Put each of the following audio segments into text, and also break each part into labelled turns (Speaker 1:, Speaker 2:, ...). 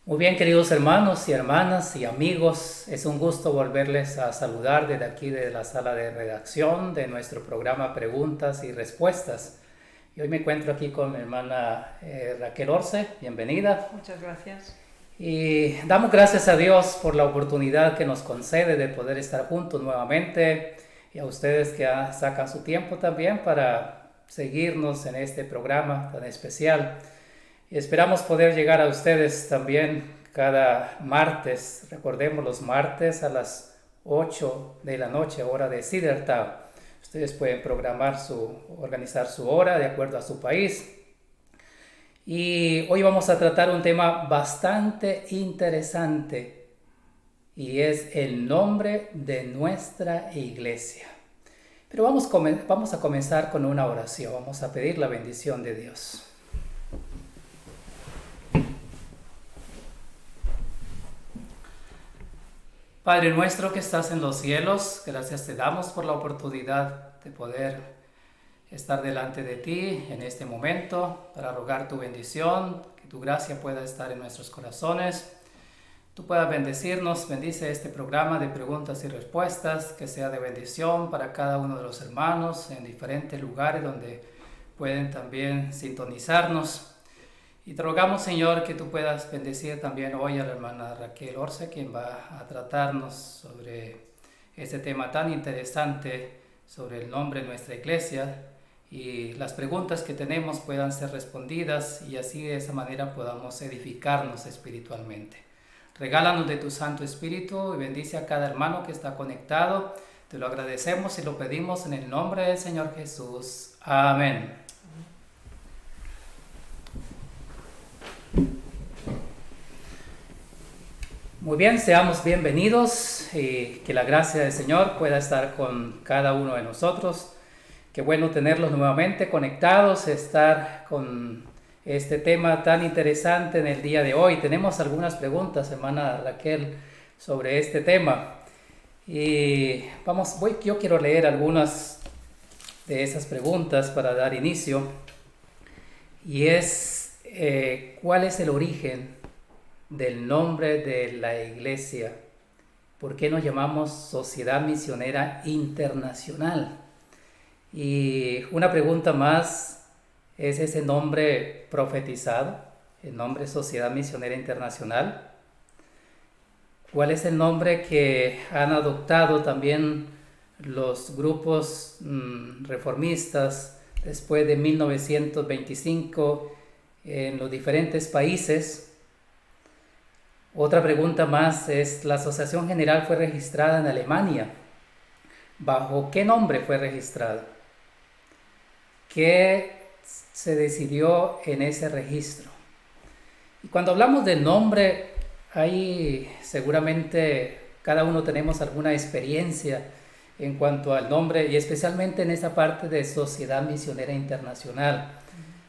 Speaker 1: Muy bien, queridos hermanos y hermanas y amigos, es un gusto volverles a saludar desde aquí, de la sala de redacción de nuestro programa Preguntas y Respuestas. Y hoy me encuentro aquí con mi hermana Raquel Orce, bienvenida.
Speaker 2: Muchas gracias.
Speaker 1: Y damos gracias a Dios por la oportunidad que nos concede de poder estar juntos nuevamente, y a ustedes que sacan su tiempo también para seguirnos en este programa tan especial. Y esperamos poder llegar a ustedes también cada martes. Recordemos, los martes a las 8 de la noche, hora de Sidertown. Ustedes pueden organizar su hora de acuerdo a su país. Y hoy vamos a tratar un tema bastante interesante, y es el nombre de nuestra iglesia. Pero vamos a comenzar con una oración. Vamos a pedir la bendición de Dios. Padre nuestro que estás en los cielos, gracias te damos por la oportunidad de poder estar delante de ti en este momento para rogar tu bendición, que tu gracia pueda estar en nuestros corazones. Tú puedas bendecirnos, bendice este programa de preguntas y respuestas, que sea de bendición para cada uno de los hermanos en diferentes lugares donde pueden también sintonizarnos. Y te rogamos, Señor, que tú puedas bendecir también hoy a la hermana Raquel Orce, quien va a tratarnos sobre este tema tan interesante, sobre el nombre de nuestra iglesia, y las preguntas que tenemos puedan ser respondidas, y así de esa manera podamos edificarnos espiritualmente. Regálanos de tu Santo Espíritu y bendice a cada hermano que está conectado. Te lo agradecemos y lo pedimos en el nombre del Señor Jesús. Amén. Muy bien, seamos bienvenidos y que la gracia del Señor pueda estar con cada uno de nosotros. Qué bueno tenerlos nuevamente conectados, estar con este tema tan interesante en el día de hoy. Tenemos algunas preguntas, hermana Raquel, sobre este tema. Y yo quiero leer algunas de esas preguntas para dar inicio. Y es, ¿cuál es el origen del nombre de la iglesia? ¿Por qué nos llamamos Sociedad Misionera Internacional? Y una pregunta más, ¿es ese nombre profetizado, el nombre Sociedad Misionera Internacional? ¿Cuál es el nombre que han adoptado también los grupos reformistas después de 1925 en los diferentes países? Otra pregunta más es, la Asociación General fue registrada en Alemania. ¿Bajo qué nombre fue registrada? ¿Qué se decidió en ese registro? Y cuando hablamos de nombre, ahí seguramente cada uno tenemos alguna experiencia en cuanto al nombre, y especialmente en esa parte de Sociedad Misionera Internacional.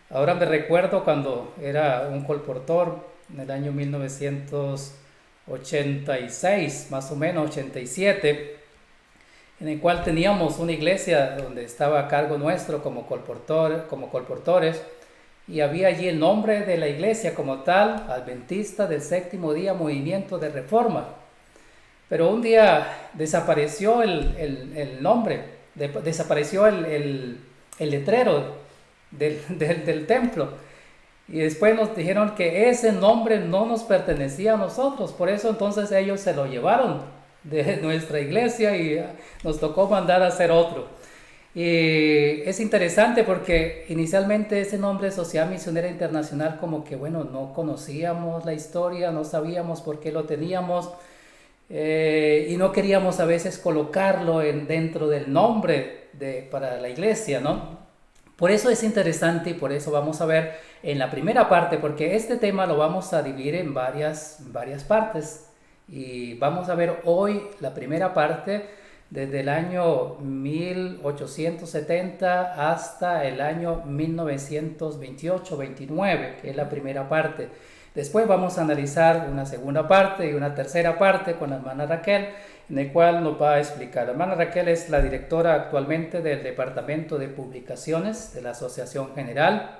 Speaker 1: Ahora me recuerdo cuando era un colportor en el año 1986, más o menos 87, en el cual teníamos una iglesia donde estaba a cargo nuestro como colportores, y había allí el nombre de la iglesia como tal, Adventista del Séptimo Día Movimiento de Reforma. Pero un día desapareció el nombre, desapareció el letrero del templo. Y después nos dijeron que ese nombre no nos pertenecía a nosotros, por eso entonces ellos se lo llevaron de nuestra iglesia y nos tocó mandar a hacer otro. Y es interesante porque inicialmente ese nombre Sociedad Misionera Internacional, como que no conocíamos la historia, no sabíamos por qué lo teníamos, y no queríamos a veces colocarlo dentro del nombre para la iglesia, ¿no? Por eso es interesante, y por eso vamos a ver en la primera parte, porque este tema lo vamos a dividir en varias partes. Y vamos a ver hoy la primera parte desde el año 1870 hasta el año 1928-29, que es la primera parte. Después vamos a analizar una segunda parte y una tercera parte con la hermana Raquel, en el cual nos va a explicar. La hermana Raquel es la directora actualmente del Departamento de Publicaciones de la Asociación General.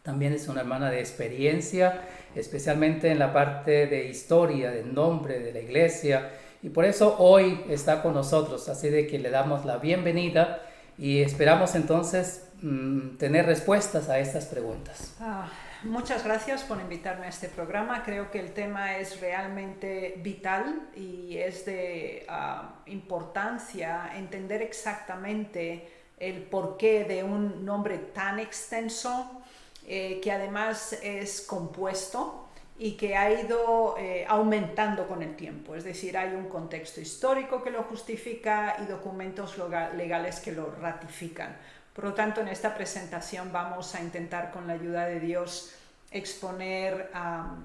Speaker 1: También es una hermana de experiencia, especialmente en la parte de historia, del nombre de la iglesia. Y por eso hoy está con nosotros, así de que le damos la bienvenida y esperamos entonces tener respuestas a estas preguntas.
Speaker 2: Muchas gracias por invitarme a este programa. Creo que el tema es realmente vital y es de importancia entender exactamente el porqué de un nombre tan extenso, que además es compuesto y que ha ido aumentando con el tiempo. Es decir, hay un contexto histórico que lo justifica y documentos legales que lo ratifican. Por lo tanto, en esta presentación vamos a intentar, con la ayuda de Dios, exponer a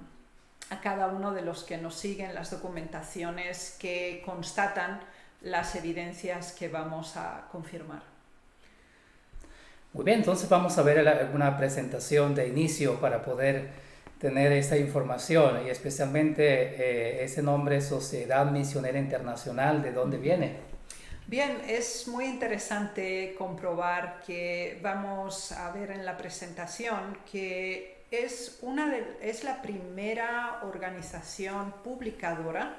Speaker 2: cada uno de los que nos siguen las documentaciones que constatan las evidencias que vamos a confirmar.
Speaker 1: Muy bien, entonces vamos a ver una presentación de inicio para poder tener esta información y especialmente ese nombre Sociedad Misionera Internacional, ¿de dónde viene?
Speaker 2: Bien, es muy interesante comprobar que vamos a ver en la presentación que es la primera organización publicadora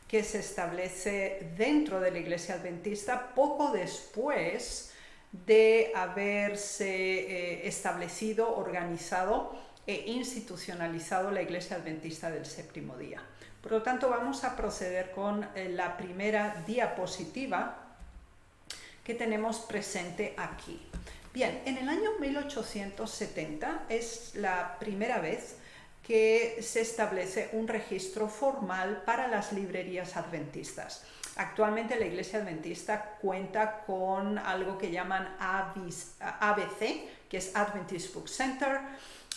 Speaker 2: que se establece dentro de la Iglesia Adventista poco después de haberse establecido, organizado e institucionalizado la Iglesia Adventista del Séptimo Día. Por lo tanto, vamos a proceder con la primera diapositiva que tenemos presente aquí. Bien, en el año 1870 es la primera vez que se establece un registro formal para las librerías adventistas. Actualmente la Iglesia Adventista cuenta con algo que llaman ABC, que es Adventist Book Center,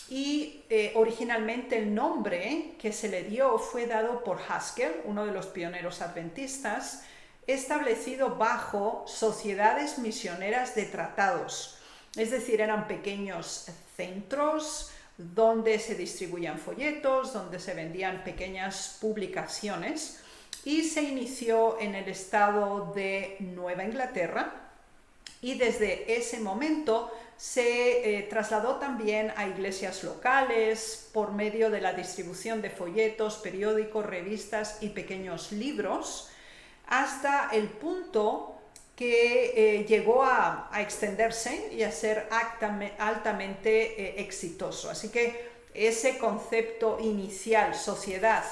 Speaker 2: y originalmente el nombre que se le dio fue dado por Haskell, uno de los pioneros adventistas, establecido bajo sociedades misioneras de tratados. Es decir, eran pequeños centros donde se distribuían folletos, donde se vendían pequeñas publicaciones, y se inició en el estado de Nueva Inglaterra, y desde ese momento se trasladó también a iglesias locales por medio de la distribución de folletos, periódicos, revistas y pequeños libros, hasta el punto que llegó a extenderse y a ser altamente exitoso. Así que ese concepto inicial, sociedad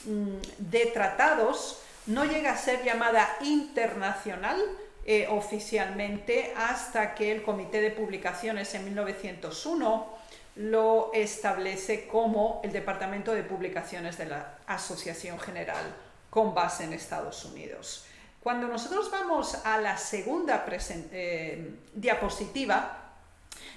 Speaker 2: de tratados, no llega a ser llamada internacional oficialmente hasta que el Comité de Publicaciones en 1901 lo establece como el Departamento de Publicaciones de la Asociación General, con base en Estados Unidos. Cuando nosotros vamos a la segunda diapositiva,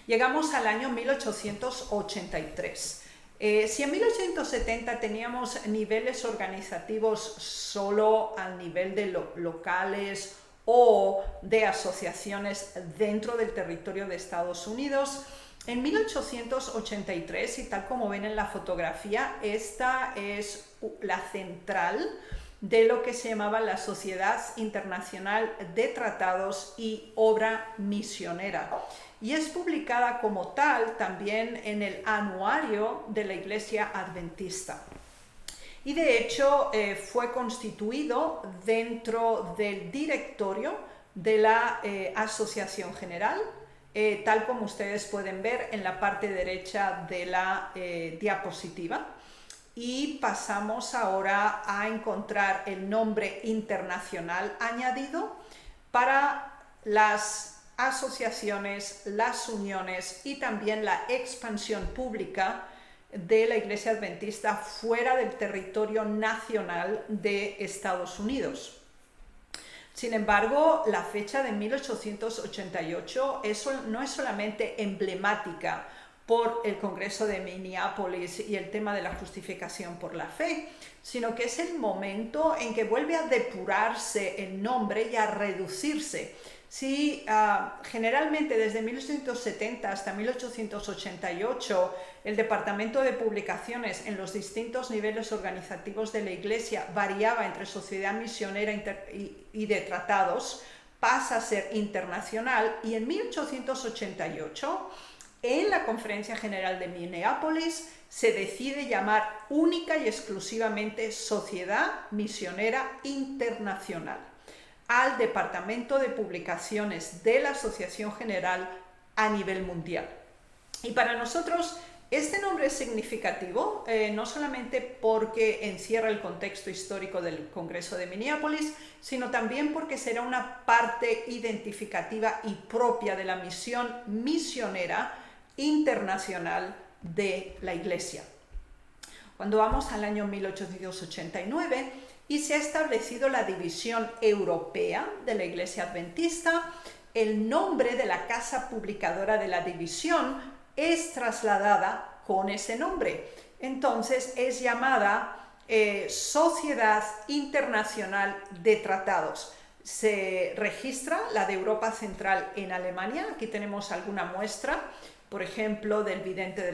Speaker 2: llegamos al año 1883. Si en 1870 teníamos niveles organizativos solo al nivel de locales o de asociaciones dentro del territorio de Estados Unidos, en 1883, y tal como ven en la fotografía, esta es la central de lo que se llamaba la Sociedad Internacional de Tratados y Obra Misionera, y es publicada como tal también en el Anuario de la Iglesia Adventista. Y de hecho fue constituido dentro del directorio de la Asociación General, tal como ustedes pueden ver en la parte derecha de la diapositiva. Y pasamos ahora a encontrar el nombre internacional añadido para las asociaciones, las uniones y también la expansión pública de la Iglesia Adventista fuera del territorio nacional de Estados Unidos. Sin embargo, la fecha de 1888 no es solamente emblemática por el Congreso de Minneapolis y el tema de la justificación por la fe, sino que es el momento en que vuelve a depurarse el nombre y a reducirse. Sí, generalmente desde 1870 hasta 1888 el Departamento de Publicaciones en los distintos niveles organizativos de la Iglesia variaba entre sociedad misionera y de tratados, pasa a ser internacional, y en 1888 En la Conferencia General de Minneapolis se decide llamar única y exclusivamente Sociedad Misionera Internacional al Departamento de Publicaciones de la Asociación General a nivel mundial. Y para nosotros este nombre es significativo, no solamente porque encierra el contexto histórico del Congreso de Minneapolis, sino también porque será una parte identificativa y propia de la misión misionera internacional de la Iglesia. Cuando vamos al año 1889 y se ha establecido la división europea de la Iglesia Adventista, el nombre de la casa publicadora de la división es trasladada con ese nombre. Entonces es llamada Sociedad Internacional de Tratados. Se registra la de Europa Central en Alemania. Aquí tenemos alguna muestra, por ejemplo, del Vidente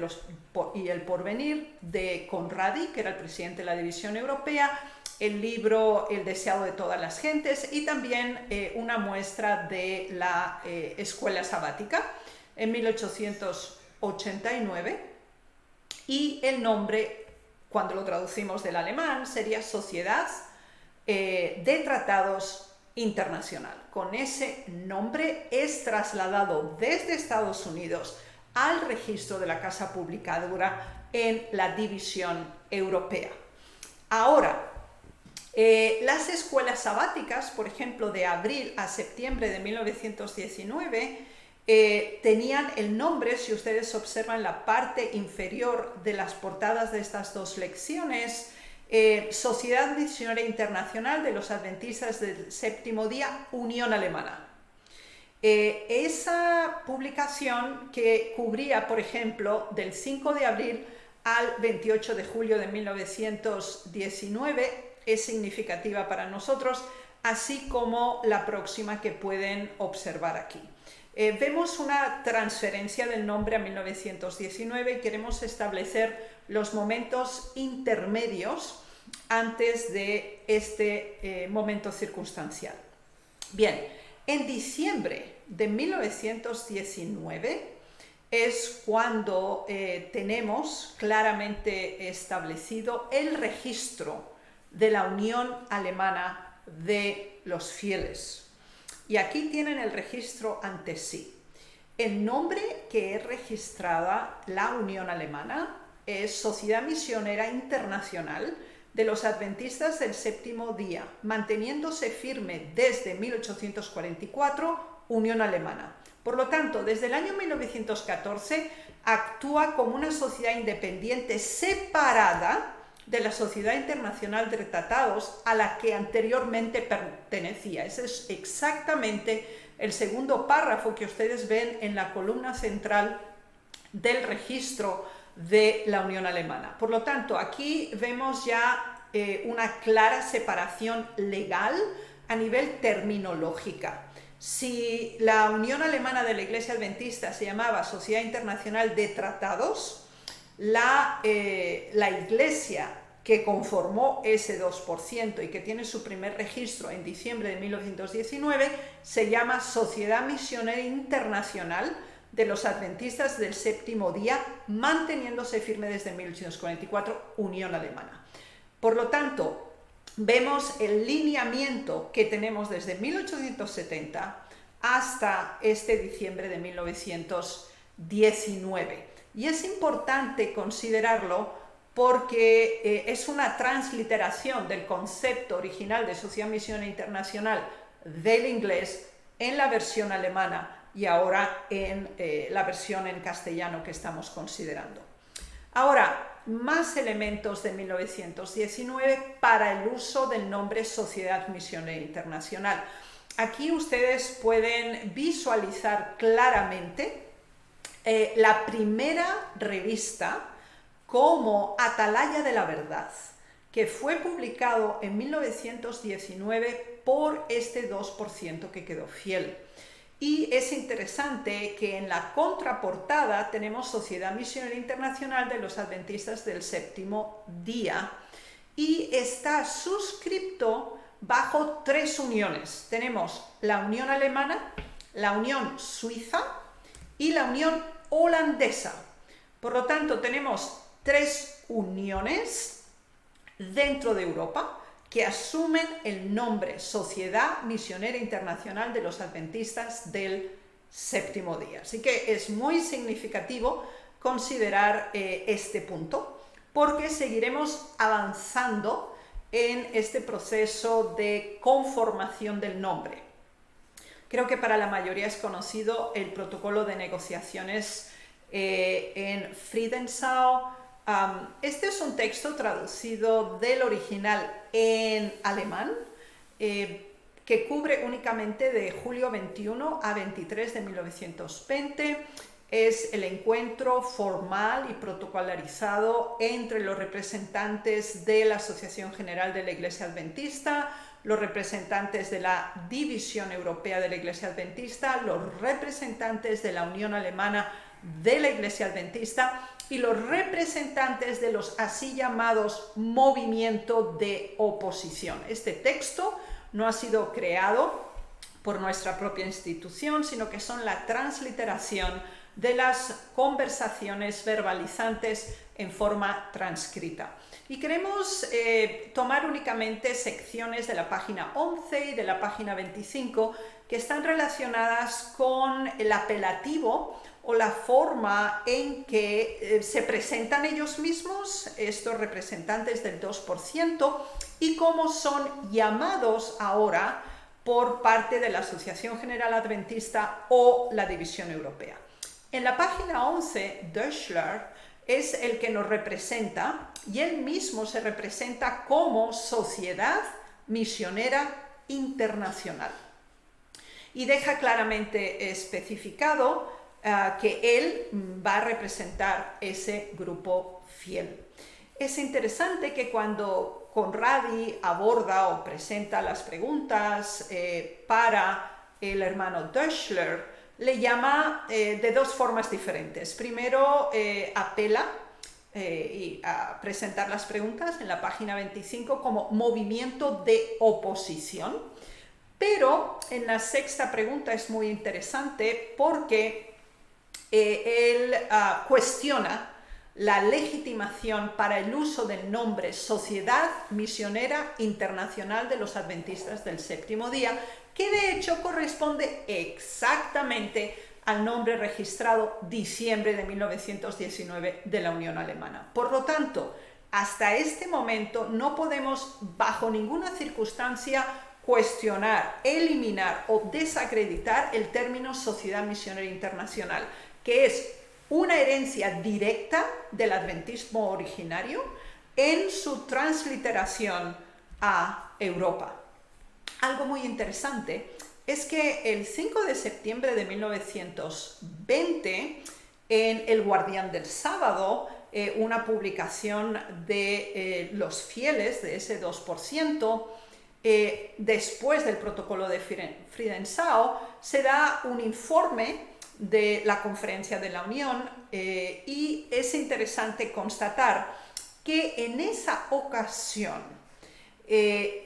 Speaker 2: y el Porvenir de Conradi, que era el presidente de la División Europea, el libro El deseado de todas las gentes y también una muestra de la Escuela Sabática en 1889, y el nombre, cuando lo traducimos del alemán, sería Sociedad de Tratados Internacional. Con ese nombre es trasladado desde Estados Unidos al registro de la Casa Publicadora en la división europea. Ahora, las escuelas sabáticas, por ejemplo, de abril a septiembre de 1919, tenían el nombre, si ustedes observan la parte inferior de las portadas de estas dos lecciones, Sociedad Misionera Internacional de los Adventistas del Séptimo Día, Unión Alemana. Esa publicación, que cubría, por ejemplo, del 5 de abril al 28 de julio de 1919, es significativa para nosotros, así como la próxima que pueden observar aquí. Vemos una transferencia del nombre a 1919 y queremos establecer los momentos intermedios antes de este momento circunstancial. Bien, en diciembre de 1919 es cuando tenemos claramente establecido el registro de la Unión Alemana de los Fieles. Y aquí tienen el registro ante sí. El nombre que es registrada la Unión Alemana es Sociedad Misionera Internacional de los Adventistas del Séptimo Día, manteniéndose firme desde 1844, Unión Alemana. Por lo tanto, desde el año 1914 actúa como una sociedad independiente separada de la Sociedad Internacional de Tratados a la que anteriormente pertenecía. Ese es exactamente el segundo párrafo que ustedes ven en la columna central del registro de la Unión Alemana. Por lo tanto, aquí vemos ya una clara separación legal a nivel terminológica. Si la Unión Alemana de la Iglesia Adventista se llamaba Sociedad Internacional de Tratados, la Iglesia que conformó ese 2% y que tiene su primer registro en diciembre de 1919 se llama Sociedad Misionera Internacional de los Adventistas del Séptimo Día, manteniéndose firme desde 1844, Unión Alemana. Por lo tanto, vemos el lineamiento que tenemos desde 1870 hasta este diciembre de 1919. Y es importante considerarlo porque es una transliteración del concepto original de Sociedad Misionera Internacional del inglés en la versión alemana y ahora en la versión en castellano que estamos considerando. Ahora, más elementos de 1919 para el uso del nombre Sociedad Misionera Internacional. Aquí ustedes pueden visualizar claramente la primera revista como Atalaya de la Verdad, que fue publicado en 1919 por este 2% que quedó fiel. Y es interesante que en la contraportada tenemos Sociedad Misionera Internacional de los Adventistas del Séptimo Día y está suscripto bajo 3 uniones. Tenemos la Unión Alemana, la Unión Suiza y la Unión holandesa. Por lo tanto, tenemos 3 uniones dentro de Europa que asumen el nombre Sociedad Misionera Internacional de los Adventistas del Séptimo Día. Así que es muy significativo considerar este punto, porque seguiremos avanzando en este proceso de conformación del nombre. Creo que para la mayoría es conocido el protocolo de negociaciones en Friedensau. Este es un texto traducido del original en alemán, que cubre únicamente de julio 21 a 23 de 1920. Es el encuentro formal y protocolarizado entre los representantes de la Asociación General de la Iglesia Adventista, los representantes de la División Europea de la Iglesia Adventista, los representantes de la Unión Alemana de la Iglesia Adventista y los representantes de los así llamados movimientos de oposición. Este texto no ha sido creado por nuestra propia institución, sino que son la transliteración de las conversaciones verbalizantes en forma transcrita. Y queremos tomar únicamente secciones de la página 11 y de la página 25 que están relacionadas con el apelativo o la forma en que se presentan ellos mismos, estos representantes del 2%, y cómo son llamados ahora por parte de la Asociación General Adventista o la División Europea. En la página 11, Döschler es el que nos representa y él mismo se representa como Sociedad Misionera Internacional. Y deja claramente especificado que él va a representar ese grupo fiel. Es interesante que cuando Conradi aborda o presenta las preguntas para el hermano Döschler, le llama de 2 formas diferentes. Primero, apela a presentar las preguntas en la página 25 como movimiento de oposición, pero en la 6ª pregunta es muy interesante porque él cuestiona la legitimación para el uso del nombre Sociedad Misionera Internacional de los Adventistas del Séptimo Día, que de hecho corresponde exactamente al nombre registrado diciembre de 1919 de la Unión Alemana. Por lo tanto, hasta este momento no podemos bajo ninguna circunstancia cuestionar, eliminar o desacreditar el término Sociedad Misionera Internacional, que es una herencia directa del adventismo originario en su transliteración a Europa. Algo muy interesante es que el 5 de septiembre de 1920, en El Guardián del Sábado, una publicación de los fieles, de ese 2%, después del protocolo de Friedensau, se da un informe de la Conferencia de la Unión y es interesante constatar que en esa ocasión,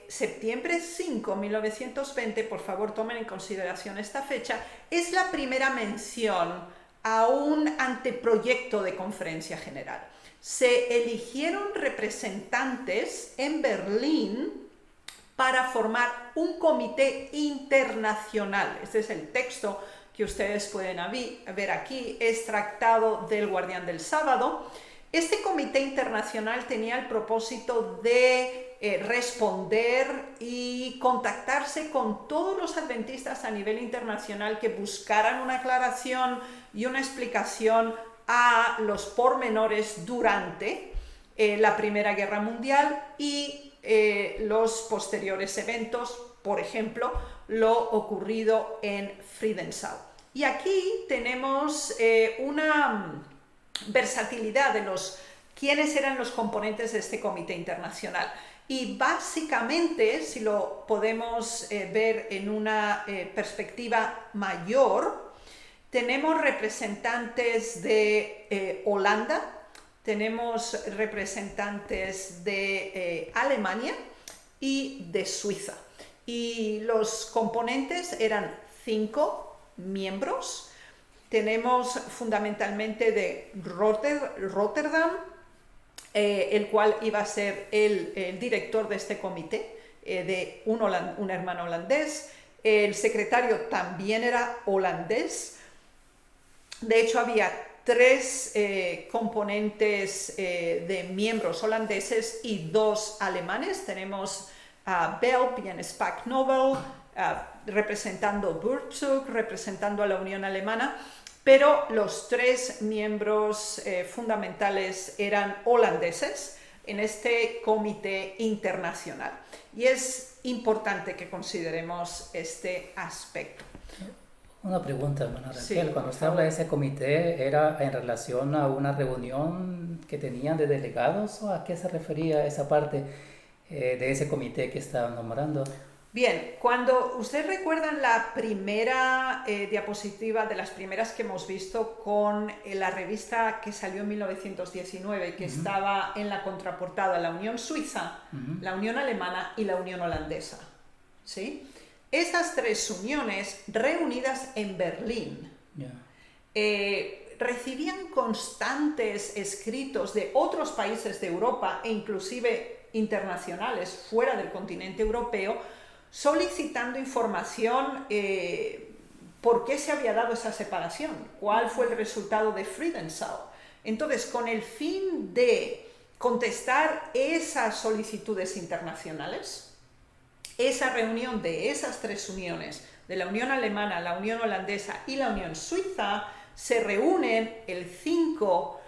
Speaker 2: septiembre 5, 1920, por favor tomen en consideración esta fecha, es la primera mención a un anteproyecto de conferencia general. Se eligieron representantes en Berlín para formar un comité internacional. Este es el texto que ustedes pueden ver aquí, extractado del Guardián del Sábado. Este comité internacional tenía el propósito de responder y contactarse con todos los adventistas a nivel internacional que buscaran una aclaración y una explicación a los pormenores durante la Primera Guerra Mundial y los posteriores eventos, por ejemplo, lo ocurrido en Friedensau. Y aquí tenemos una versatilidad de quiénes eran los componentes de este comité internacional. Y básicamente, si lo podemos ver en una perspectiva mayor, tenemos representantes de Holanda, tenemos representantes de Alemania y de Suiza. Y los componentes eran 5 miembros tenemos fundamentalmente de Rotterdam, el cual iba a ser el director de este comité, de un hermano holandés. El secretario también era holandés. De hecho, había 3 componentes de miembros holandeses y 2 alemanes. Tenemos a Belp y en Spack Nobel, representando Burzug, representando a la Unión Alemana, pero los 3 miembros fundamentales eran holandeses en este comité internacional. Y es importante que consideremos este aspecto.
Speaker 1: Una pregunta, hermana Raquel.
Speaker 2: Sí,
Speaker 1: Cuando
Speaker 2: por
Speaker 1: usted habla de
Speaker 2: favor.
Speaker 1: ese comité, ¿era en relación a una reunión que tenían de delegados o a qué se refería esa parte de ese comité que estaban nombrando?
Speaker 2: Bien, cuando ustedes recuerdan la primera diapositiva de las primeras que hemos visto con la revista que salió en 1919, que estaba en la contraportada, la Unión Suiza, la Unión Alemana y la Unión Holandesa, ¿sí? Estas 3 uniones reunidas en Berlín
Speaker 1: Ya.
Speaker 2: recibían constantes escritos de otros países de Europa e inclusive internacionales fuera del continente europeo, solicitando información por qué se había dado esa separación, cuál fue el resultado de Friedenthal. Entonces, con el fin de contestar esas solicitudes internacionales, esa reunión de esas 3 uniones, de la Unión Alemana, la Unión Holandesa y la Unión Suiza, se reúnen el 5,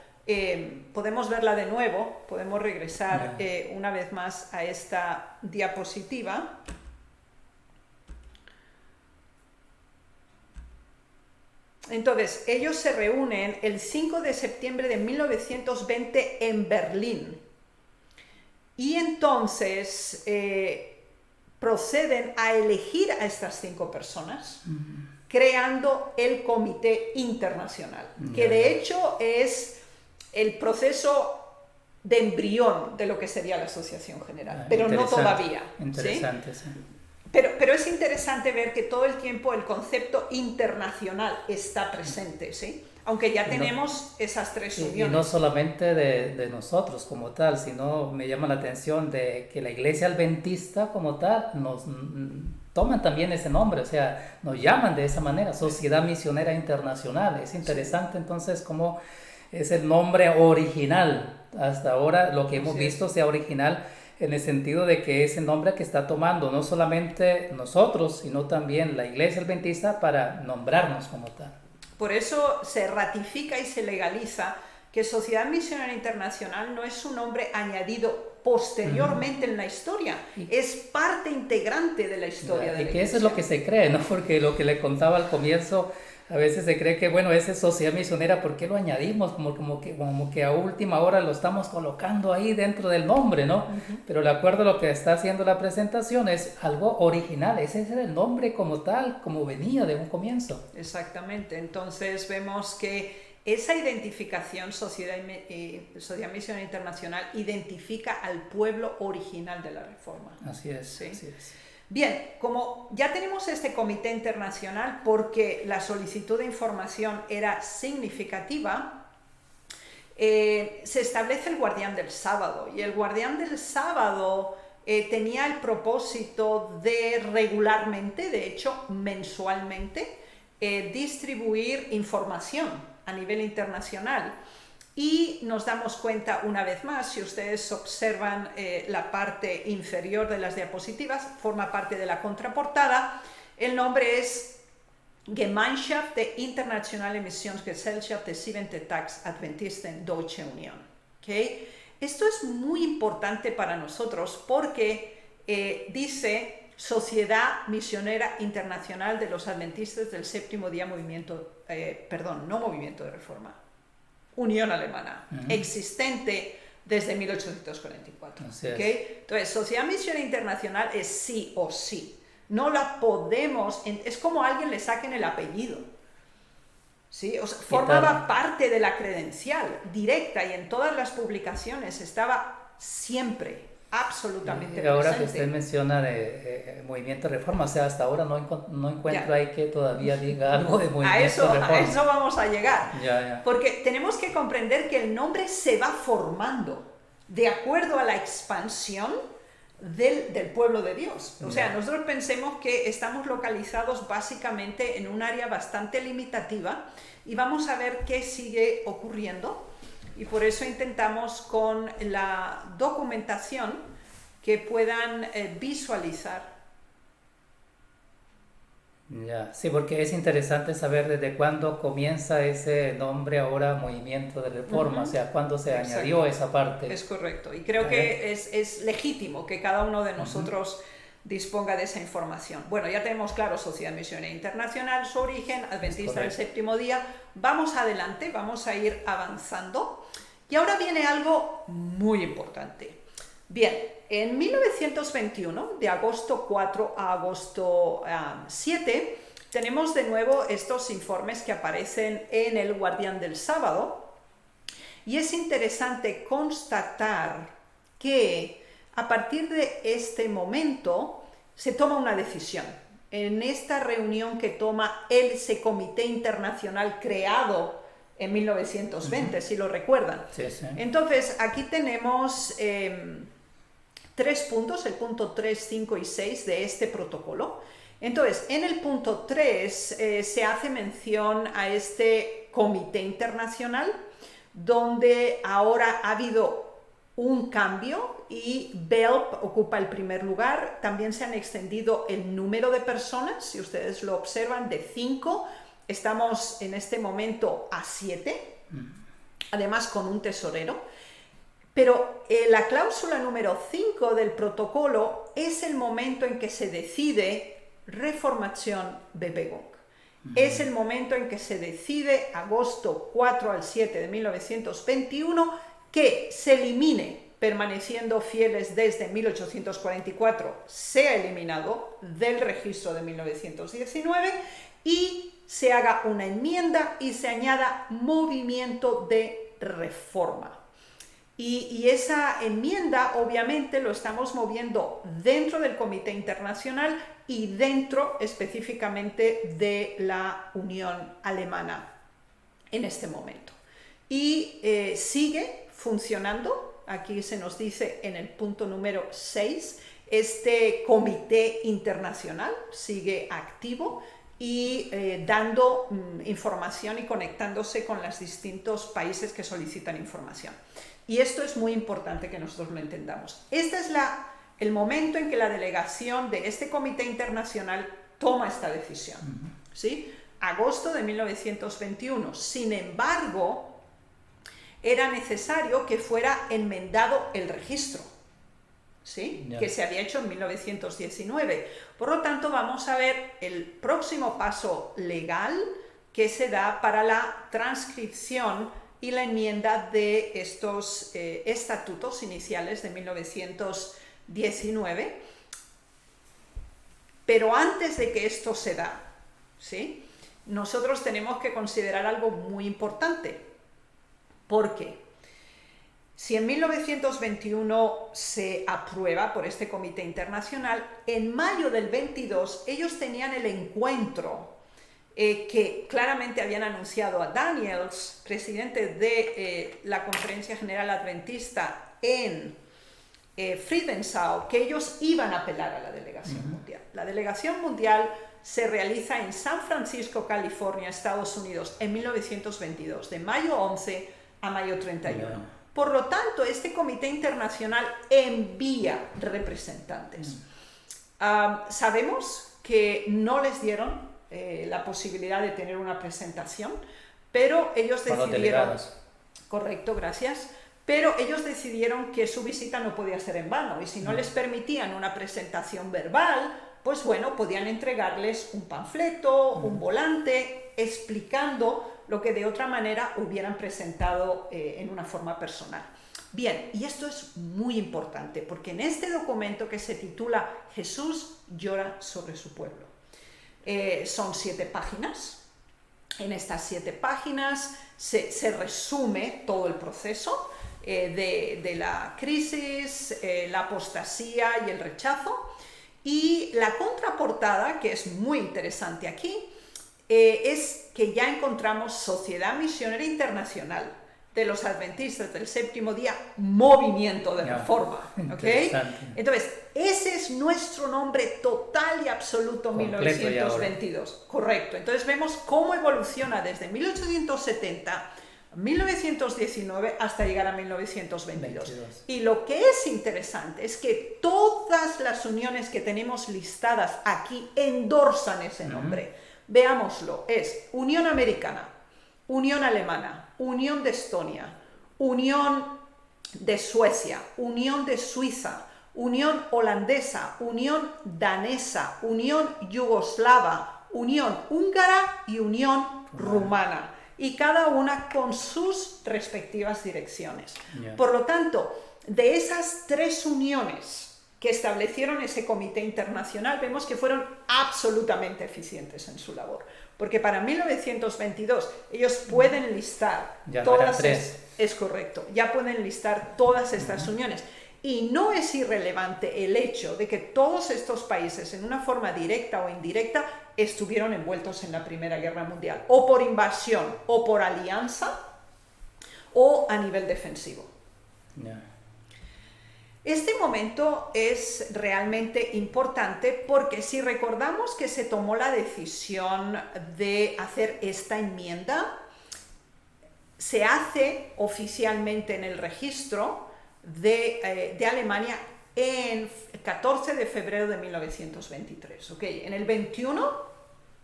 Speaker 2: podemos verla de nuevo, podemos regresar una vez más a esta diapositiva. Entonces, ellos se reúnen el 5 de septiembre de 1920 en Berlín. Y entonces proceden a elegir a estas 5 personas, creando el Comité Internacional, que de hecho es el proceso de embrión de lo que sería la Asociación General, pero no todavía.
Speaker 1: Interesante,
Speaker 2: ¿sí?
Speaker 1: Sí.
Speaker 2: Pero es interesante ver que todo el tiempo el concepto internacional está presente, ¿sí? Aunque ya tenemos esas 3 uniones.
Speaker 1: Y no solamente de nosotros como tal, sino me llama la atención de que la Iglesia Adventista como tal nos toman también ese nombre, o sea, nos llaman de esa manera, Sociedad Misionera Internacional. Es interesante entonces cómo es el nombre original. Hasta ahora lo que hemos visto sea original en el sentido de que es el nombre que está tomando no solamente nosotros, sino también la Iglesia Adventista para nombrarnos como tal.
Speaker 2: Por eso se ratifica y se legaliza que Sociedad Misionera Internacional no es un nombre añadido posteriormente en la historia, es parte integrante de la historia de la Iglesia.
Speaker 1: Y que eso es lo que se cree, ¿no? Porque lo que le contaba al comienzo, a veces se cree que, bueno, esa es Sociedad Misionera, ¿por qué lo añadimos? Como que a última hora lo estamos colocando ahí dentro del nombre, ¿no? Pero de acuerdo a lo que está haciendo la presentación, es algo original, ese es el nombre como tal, como venía de un comienzo.
Speaker 2: Exactamente, entonces vemos que esa identificación, Sociedad Misionera Internacional, identifica al pueblo original de la Reforma.
Speaker 1: Así es,
Speaker 2: ¿sí?
Speaker 1: Así es.
Speaker 2: Bien, como ya tenemos este comité internacional porque la solicitud de información era significativa, se establece el guardián del sábado, y el guardián del sábado tenía el propósito de regularmente, de hecho mensualmente, distribuir información a nivel internacional. Y nos damos cuenta una vez más, si ustedes observan la parte inferior de las diapositivas, forma parte de la contraportada, el nombre es Gemeinschaft der Internationale Missionsgesellschaft des Siebenten Tags Adventisten Deutsche Union. ¿Okay? Esto es muy importante para nosotros porque dice Sociedad Misionera Internacional de los Adventistas del Séptimo Día Movimiento, no Movimiento de Reforma, Unión Alemana, existente desde 1844. ¿Okay? Entonces, Sociedad Misionera Internacional es sí o sí. No la podemos, es como a alguien le saquen el apellido. ¿Sí? O sea, formaba parte de la credencial directa y en todas las publicaciones estaba siempre. absolutamente
Speaker 1: Y ahora que
Speaker 2: presente.
Speaker 1: usted menciona de movimiento de reforma, o sea, hasta ahora no encuentro
Speaker 2: Ya.
Speaker 1: ahí que todavía diga algo de
Speaker 2: A
Speaker 1: movimiento de
Speaker 2: a
Speaker 1: reforma.
Speaker 2: eso vamos a llegar.
Speaker 1: Ya.
Speaker 2: Porque tenemos que comprender que el nombre se va formando de acuerdo a la expansión del pueblo de Dios. O sea, nosotros pensemos que estamos localizados básicamente en un área bastante limitativa y vamos a ver qué sigue ocurriendo. Y por eso intentamos con la documentación que puedan visualizar.
Speaker 1: Ya, sí, porque es interesante saber desde cuándo comienza ese nombre ahora movimiento de reforma, o sea, cuándo se añadió esa parte.
Speaker 2: Es correcto, y creo que es legítimo que cada uno de nosotros disponga de esa información. Bueno, ya tenemos claro Sociedad Misionera Internacional, su origen, Adventista del Séptimo Día. Vamos adelante, vamos a ir avanzando. Y ahora viene algo muy importante. Bien, en 1921, de agosto 4 a agosto 7, tenemos de nuevo estos informes que aparecen en el Guardián del Sábado, y es interesante constatar que a partir de este momento se toma una decisión. En esta reunión que toma ese comité internacional creado en 1920, si lo recuerdan.
Speaker 1: Sí, sí.
Speaker 2: Entonces, aquí tenemos 3 puntos, el punto 3, 5 y 6 de este protocolo. Entonces, en el punto 3 se hace mención a este comité internacional, donde ahora ha habido un cambio y BELP ocupa el primer lugar. También se han extendido el número de personas, si ustedes lo observan, de 5. Estamos en este momento a 7, además con un tesorero. Pero la cláusula número 5 del protocolo es el momento en que se decide reformación Bebegong. Es el momento en que se decide, agosto 4 al 7 de 1921, que se elimine, permaneciendo fieles desde 1844, sea eliminado del registro de 1919 y se haga una enmienda y se añada movimiento de reforma. Y esa enmienda obviamente lo estamos moviendo dentro del Comité Internacional y dentro específicamente de la Unión Alemana en este momento. Y sigue funcionando, aquí se nos dice en el punto número 6, este Comité Internacional sigue activo y dando información y conectándose con los distintos países que solicitan información. Y esto es muy importante que nosotros lo entendamos. Este es el momento en que la delegación de este comité internacional toma esta decisión. ¿Sí? Agosto de 1921. Sin embargo, era necesario que fuera enmendado el registro, ¿sí? Que se había hecho en 1919. Por lo tanto, vamos a ver el próximo paso legal que se da para la transcripción y la enmienda de estos estatutos iniciales de 1919. Pero antes de que esto se da, ¿sí? Nosotros tenemos que considerar algo muy importante, porque si en 1921 se aprueba por este comité internacional, en mayo del 22 ellos tenían el encuentro que claramente habían anunciado a Daniels, presidente de la Conferencia General Adventista en Friedensau, que ellos iban a apelar a la delegación mundial. La delegación mundial se realiza en San Francisco, California, Estados Unidos, en 1922, de mayo 11 a mayo 31. Por lo tanto, este comité internacional envía representantes. Sabemos que no les dieron la posibilidad de tener una presentación, pero ellos decidieron... Correcto, gracias. Pero ellos decidieron que su visita no podía ser en vano, y si no les permitían una presentación verbal, pues bueno, podían entregarles un panfleto, un volante, explicando lo que de otra manera hubieran presentado en una forma personal. Bien, y esto es muy importante, porque en este documento que se titula Jesús llora sobre su pueblo, son 7 páginas. En estas 7 páginas se resume todo el proceso de la crisis, la apostasía y el rechazo. Y la contraportada, que es muy interesante aquí, es que ya encontramos Sociedad Misionera Internacional de los Adventistas del Séptimo Día, Movimiento de Reforma. ¿Okay? Entonces, ese es nuestro nombre total y absoluto, completo 1922. Correcto. Entonces vemos cómo evoluciona desde 1870, 1919 hasta llegar a 1922. 22. Y lo que es interesante es que todas las uniones que tenemos listadas aquí endorsan ese nombre. Veámoslo, es Unión Americana, Unión Alemana, Unión de Estonia, Unión de Suecia, Unión de Suiza, Unión Holandesa, Unión Danesa, Unión Yugoslava, Unión Húngara y Unión Rumana. Y cada una con sus respectivas direcciones. Por lo tanto, de esas 3 uniones que establecieron ese comité internacional, vemos que fueron absolutamente eficientes en su labor. Porque para 1922 ellos pueden listar
Speaker 1: ya
Speaker 2: todas...
Speaker 1: 3.
Speaker 2: Es correcto, ya pueden listar todas estas uniones. Y no es irrelevante el hecho de que todos estos países, en una forma directa o indirecta, estuvieron envueltos en la Primera Guerra Mundial, o por invasión, o por alianza, o a nivel defensivo. Este momento es realmente importante porque si recordamos que se tomó la decisión de hacer esta enmienda, se hace oficialmente en el registro de Alemania en 14 de febrero de 1923. ¿Okay? En el 21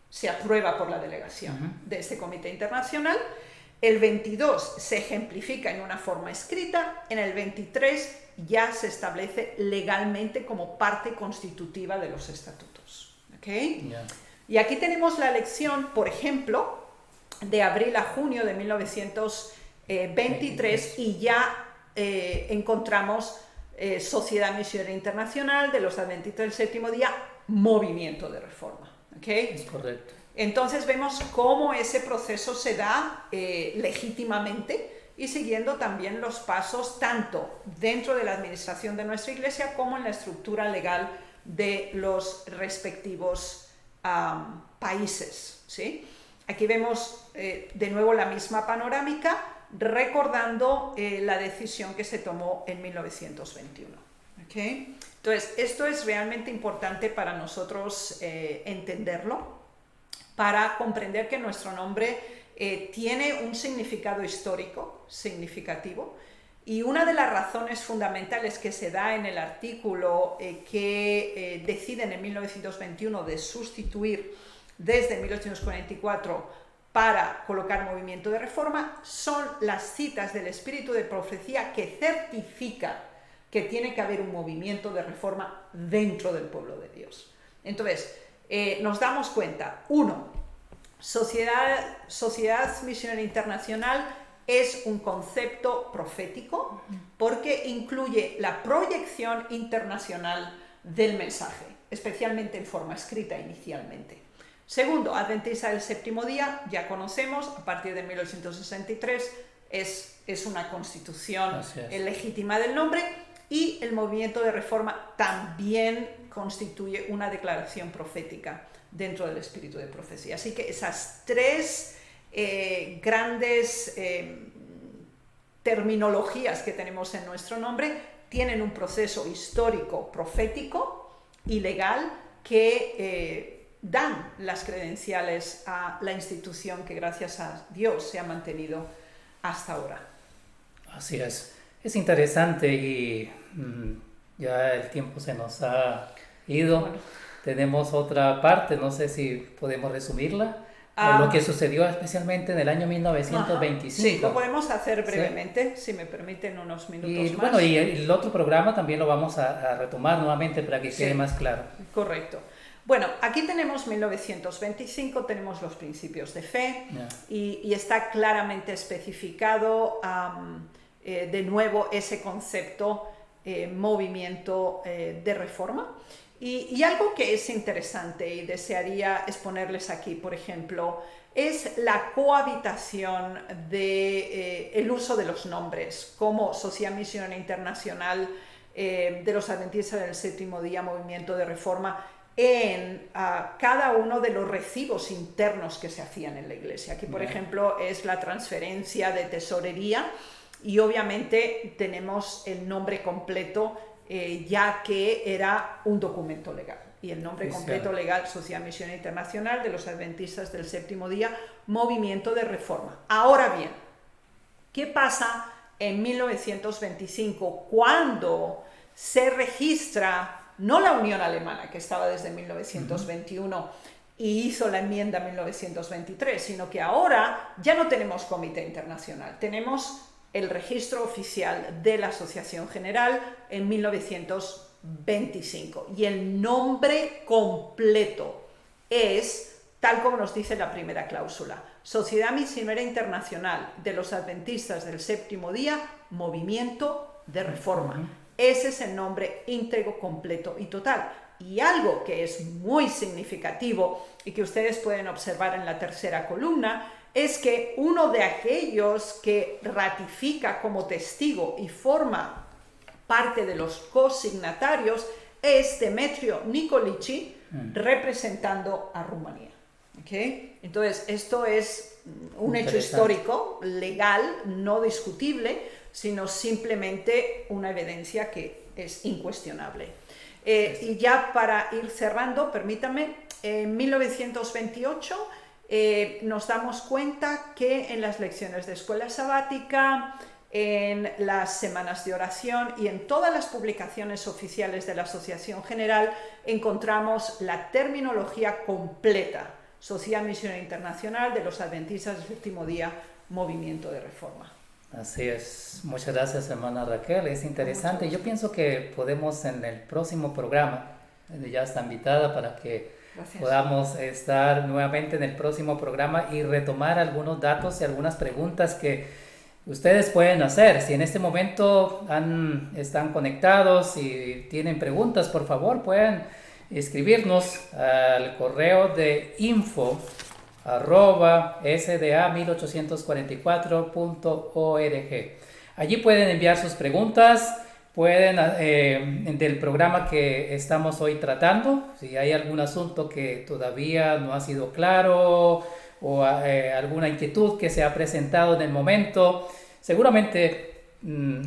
Speaker 2: se aprueba por la delegación de este comité internacional, el 22 se ejemplifica en una forma escrita, en el 23 ya se establece legalmente como parte constitutiva de los estatutos. ¿Okay? Y aquí tenemos la elección, por ejemplo, de abril a junio de 1923 y ya encontramos Sociedad Misionera Internacional de los Adventistas del Séptimo Día, Movimiento de Reforma. ¿Okay?
Speaker 1: Es correcto.
Speaker 2: Entonces vemos cómo ese proceso se da legítimamente y siguiendo también los pasos tanto dentro de la administración de nuestra iglesia como en la estructura legal de los respectivos países. ¿Sí? Aquí vemos de nuevo la misma panorámica, recordando la decisión que se tomó en 1921. ¿Okay? Entonces, esto es realmente importante para nosotros entenderlo, para comprender que nuestro nombre tiene un significado histórico significativo, y una de las razones fundamentales que se da en el artículo que deciden en 1921 de sustituir desde 1844 para colocar movimiento de reforma son las citas del espíritu de profecía que certifica que tiene que haber un movimiento de reforma dentro del pueblo de Dios. Entonces, nos damos cuenta, 1, Sociedad Misionera Internacional es un concepto profético porque incluye la proyección internacional del mensaje, especialmente en forma escrita inicialmente. Segundo, Adventista del Séptimo Día, ya conocemos, a partir de 1863 es una constitución legítima del nombre, y el movimiento de reforma también constituye una declaración profética dentro del espíritu de profecía. Así que esas 3 grandes terminologías que tenemos en nuestro nombre tienen un proceso histórico, profético y legal que dan las credenciales a la institución que gracias a Dios se ha mantenido hasta ahora.
Speaker 1: Así es. Es interesante y ya el tiempo se nos ha ido. Bueno. Tenemos otra parte, no sé si podemos resumirla. Lo que sucedió especialmente en el año 1925.
Speaker 2: Sí, lo podemos hacer brevemente, si me permiten unos minutos más.
Speaker 1: Bueno, y el otro programa también lo vamos a retomar nuevamente para que quede más claro.
Speaker 2: Correcto. Bueno, aquí tenemos 1925, tenemos los principios de fe y está claramente especificado de nuevo ese concepto movimiento de reforma. Y algo que es interesante y desearía exponerles aquí, por ejemplo, es la cohabitación de el uso de los nombres, como Sociedad Misionera Internacional de los Adventistas del Séptimo Día, Movimiento de Reforma, en cada uno de los recibos internos que se hacían en la iglesia. Aquí, por ejemplo, es la transferencia de tesorería y obviamente tenemos el nombre completo, ya que era un documento legal. Y el nombre completo legal, Sociedad Misionera Internacional de los Adventistas del Séptimo Día, Movimiento de Reforma. Ahora bien, ¿qué pasa en 1925 cuando se registra no la Unión Alemana, que estaba desde 1921 y hizo la enmienda 1923, sino que ahora ya no tenemos Comité Internacional, tenemos el registro oficial de la Asociación General en 1925 y el nombre completo es, tal como nos dice la primera cláusula, Sociedad Misionera Internacional de los Adventistas del Séptimo Día, Movimiento de Reforma. Ese es el nombre íntegro, completo y total. Y algo que es muy significativo y que ustedes pueden observar en la tercera columna es que uno de aquellos que ratifica como testigo y forma parte de los cosignatarios es Demetrio Nicolici, representando a Rumanía. ¿Okay? Entonces, esto es un hecho histórico, legal, no discutible, sino simplemente una evidencia que es incuestionable. Y ya para ir cerrando, permítame, en 1928 nos damos cuenta que en las lecciones de escuela sabática, en las semanas de oración y en todas las publicaciones oficiales de la Asociación General encontramos la terminología completa, Sociedad Misionera Internacional de los Adventistas del Séptimo Día, Movimiento de Reforma.
Speaker 1: Así es, muchas gracias hermana Raquel, es interesante. Yo pienso que podemos en el próximo programa, ya está invitada para que podamos estar nuevamente en el próximo programa y retomar algunos datos y algunas preguntas que ustedes pueden hacer. Si en este momento están conectados y tienen preguntas, por favor pueden escribirnos al correo de info@sda1844.org. Allí pueden enviar sus preguntas, pueden del programa que estamos hoy tratando, si hay algún asunto que todavía no ha sido claro o alguna inquietud que se ha presentado en el momento, seguramente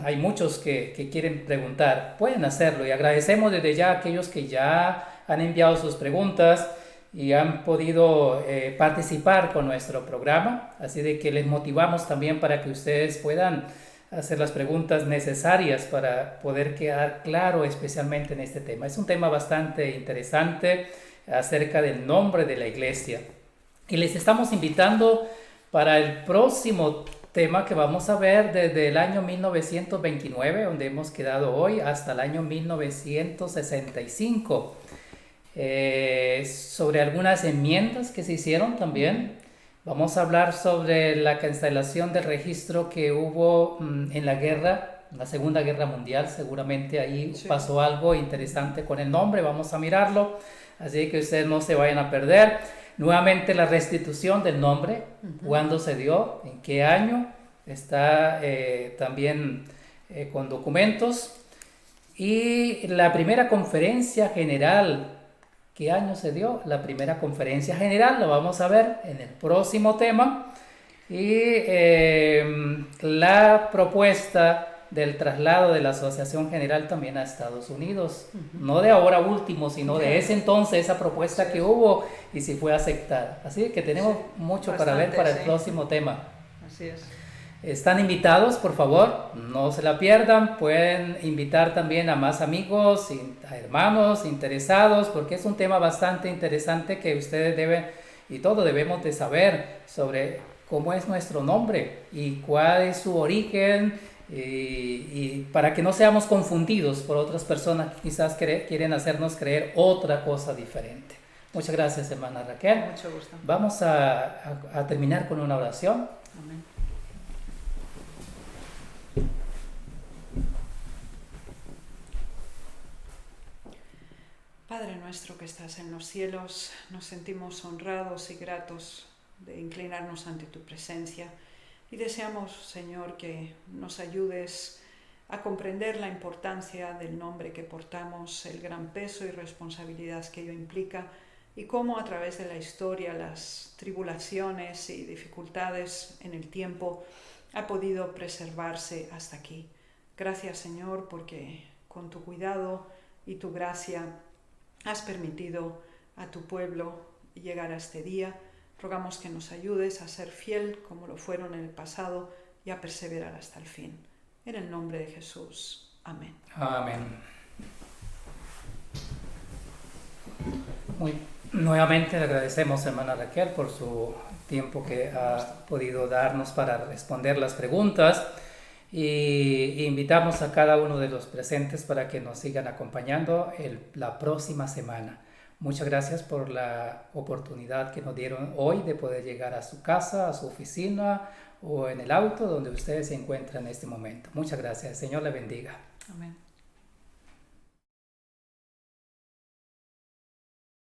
Speaker 1: hay muchos que quieren preguntar, pueden hacerlo y agradecemos desde ya a aquellos que ya han enviado sus preguntas y han podido participar con nuestro programa, así de que les motivamos también para que ustedes puedan hacer las preguntas necesarias para poder quedar claro especialmente en este tema. Es un tema bastante interesante acerca del nombre de la iglesia y les estamos invitando para el próximo tema que vamos a ver desde el año 1929, donde hemos quedado hoy, hasta el año 1965. Sobre algunas enmiendas que se hicieron también. Vamos a hablar sobre la cancelación del registro que hubo en la guerra, la Segunda Guerra Mundial. Seguramente ahí pasó algo interesante con el nombre, vamos a mirarlo, así que ustedes no se vayan a perder. Nuevamente la restitución del nombre, cuándo se dio, en qué año, está también con documentos. Y la primera conferencia general, ¿qué año se dio? La primera conferencia general, lo vamos a ver en el próximo tema. Y la propuesta del traslado de la Asociación General también a Estados Unidos. No de ahora último, sino de ese entonces, esa propuesta que hubo y si fue aceptada. Así que tenemos mucho para ver para el próximo tema.
Speaker 2: Así es.
Speaker 1: Están invitados, por favor, no se la pierdan. Pueden invitar también a más amigos, a hermanos interesados, porque es un tema bastante interesante que ustedes deben y todos debemos de saber sobre cómo es nuestro nombre y cuál es su origen, y para que no seamos confundidos por otras personas que quizás quieren hacernos creer otra cosa diferente. Muchas gracias, hermana Raquel.
Speaker 2: Mucho gusto.
Speaker 1: Vamos a terminar con una oración.
Speaker 2: Amén. Padre nuestro que estás en los cielos, nos sentimos honrados y gratos de inclinarnos ante tu presencia. Y deseamos, Señor, que nos ayudes a comprender la importancia del nombre que portamos, el gran peso y responsabilidad que ello implica, y cómo a través de la historia las tribulaciones y dificultades en el tiempo ha podido preservarse hasta aquí. Gracias, Señor, porque con tu cuidado y tu gracia has permitido a tu pueblo llegar a este día. Rogamos que nos ayudes a ser fiel como lo fueron en el pasado y a perseverar hasta el fin. En el nombre de Jesús. Amén.
Speaker 1: Amén. Nuevamente le agradecemos, hermana Raquel, por su tiempo que ha podido darnos para responder las preguntas, y invitamos a cada uno de los presentes para que nos sigan acompañando la próxima semana. Muchas gracias por la oportunidad que nos dieron hoy de poder llegar a su casa, a su oficina o en el auto donde ustedes se encuentran en este momento. Muchas gracias. El Señor le bendiga.
Speaker 2: Amén.